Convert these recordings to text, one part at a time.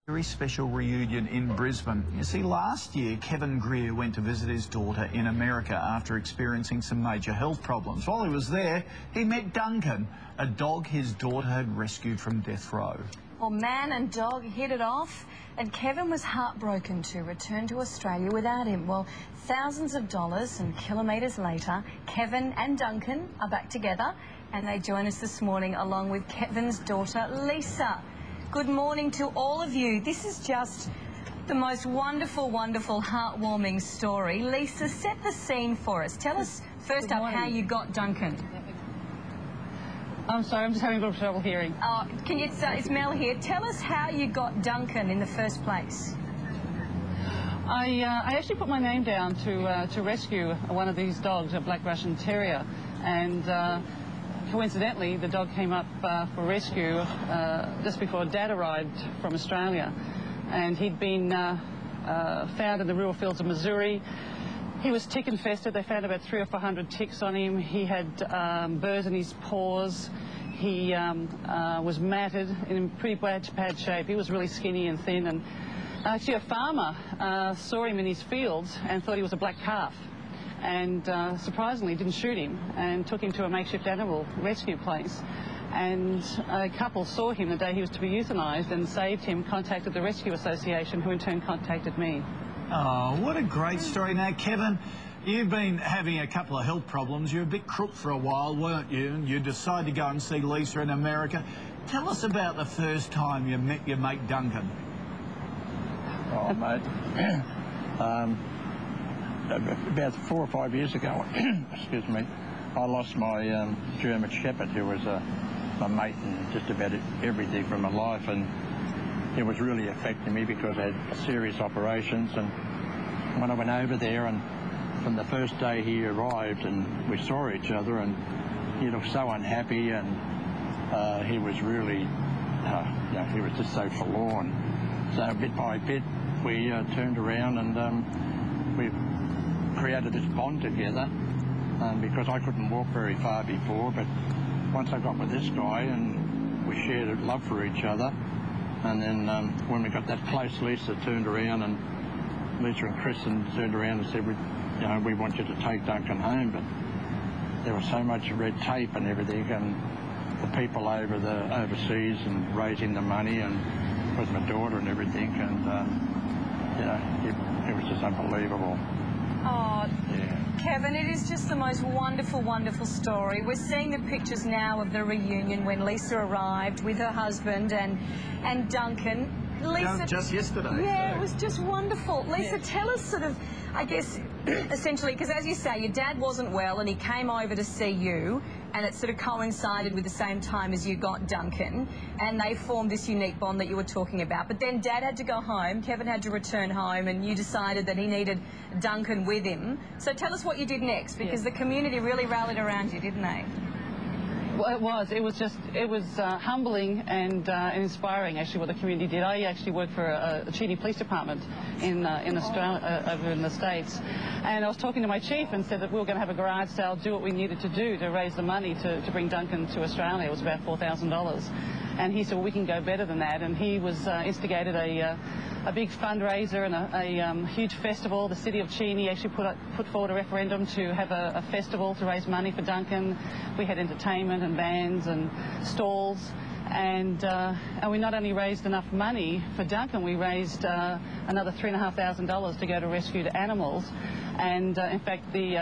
Very special reunion in Brisbane. You see, last year Kevin Greer went to visit his daughter in America after experiencing some major health problems. While he was there, he met Duncan, a dog his daughter had rescued from death row. Well, man and dog hit it off, and Kevin was heartbroken to return to Australia without him. Well, thousands of dollars and kilometres later, Kevin and Duncan are back together, and they join us this morning along with Kevin's daughter, Lisa. Good morning to all of you. This is just the most wonderful, wonderful, heartwarming story. Lisa, set the scene for us. Tell us first up how you got Duncan. I'm sorry, I'm just having a little trouble hearing. It's Mel here. Tell us how you got Duncan in the first place. I actually put my name down to rescue one of these dogs, a Black Russian Terrier, and coincidentally the dog came up for rescue just before Dad arrived from Australia, and he'd been found in the rural fields of Missouri. He was tick infested. They found about 300 or 400 ticks on him. He had burrs in his paws. He was matted, in pretty bad shape. He was really skinny and thin, and actually a farmer saw him in his fields and thought he was a black calf, and surprisingly didn't shoot him and took him to a makeshift animal rescue place. And a couple saw him the day he was to be euthanized and saved him, contacted the Rescue Association, who in turn contacted me. Oh, what a great story. Now, Kevin, you've been having a couple of health problems. You were a bit crook for a while, weren't you? And you decided to go and see Lisa in America. Tell us about the first time you met your mate Duncan. Oh, mate. About 4 or 5 years ago, excuse me, I lost my German Shepherd, who was my mate in just about everything from my life, and it was really affecting me because I had serious operations. And when I went over there, and from the first day he arrived and we saw each other, and he looked so unhappy, and he was really, he was just so forlorn. So bit by bit we turned around and we created this bond together, because I couldn't walk very far before, but once I got with this guy and we shared a love for each other. And then when we got that close, Lisa turned around, and Lisa and Kristen turned around and said, we want you to take Duncan home. But there was so much red tape and everything, and the people overseas and raising the money, and with my daughter and everything, and it was just unbelievable. Oh, yeah. Kevin, it is just the most wonderful, wonderful story. We're seeing the pictures now of the reunion when Lisa arrived with her husband and Duncan. Lisa, just yesterday. Yeah, it was just wonderful. Lisa, yes. Tell us sort of, I guess, essentially, because as you say, your dad wasn't well and he came over to see you, and it sort of coincided with the same time as you got Duncan, and they formed this unique bond that you were talking about. But then Dad had to go home, Kevin had to return home, and you decided that he needed Duncan with him. So tell us what you did next, because the community really rallied around you, didn't they? Well, it was humbling and inspiring, actually, what the community did. I actually work for a Cheney Police Department in Australia, over in the States, and I was talking to my chief and said that we were going to have a garage sale, do what we needed to do to raise the money to bring Duncan to Australia. It was about $4,000, and he said, well, we can go better than that, and he was instigated a big fundraiser and a huge festival. The City of Cheney actually put forward a referendum to have a festival to raise money for Duncan. We had entertainment and bands and stalls, and we not only raised enough money for Duncan, we raised another $3,500 to go to rescued animals. And in fact, the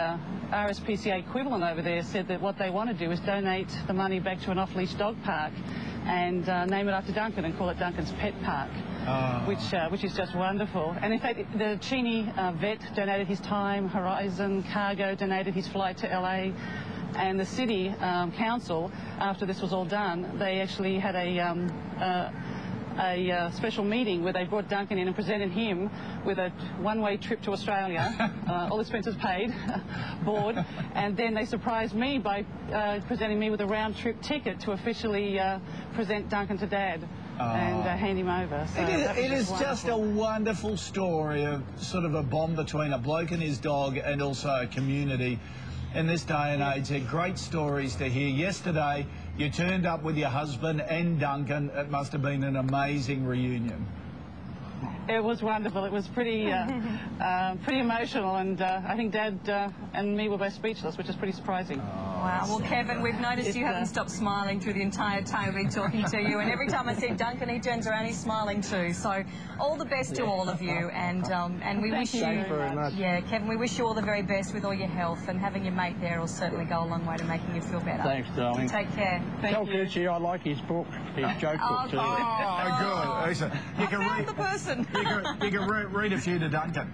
RSPCA equivalent over there said that what they want to do is donate the money back to an off-leash dog park and name it after Duncan and call it Duncan's Pet Park. Which is just wonderful. And in fact, the Cheney vet donated his time, Horizon Cargo donated his flight to LA, and the city council, after this was all done, they actually had a special meeting where they brought Duncan in and presented him with a one-way trip to Australia, all expenses paid, board, and then they surprised me by presenting me with a round-trip ticket to officially present Duncan to Dad. And hand him over. So it is just a wonderful story of sort of a bond between a bloke and his dog, and also a community. In this day and age, they're great stories to hear. Yesterday, you turned up with your husband and Duncan. It must have been an amazing reunion. It was wonderful. It was pretty pretty emotional, and I think Dad and me were both speechless, which is pretty surprising. Wow. Well, Kevin, we've noticed you haven't stopped smiling through the entire time we've been talking to you, and every time I see Duncan, he turns around, he's smiling too. So all the best to all of you, and we wish you, very much. yeah, Kevin, we wish you all the very best with all your health, and having your mate there will certainly go a long way to making you feel better. Thanks, darling. Take care. Tell Gucci I like his book, his joke book too. Oh, good. Listen, you can Found the person. you can read a few to Duncan.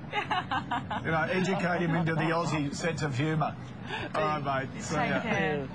You know, educate him into the Aussie sense of humour. All right, mate. See ya. Take care.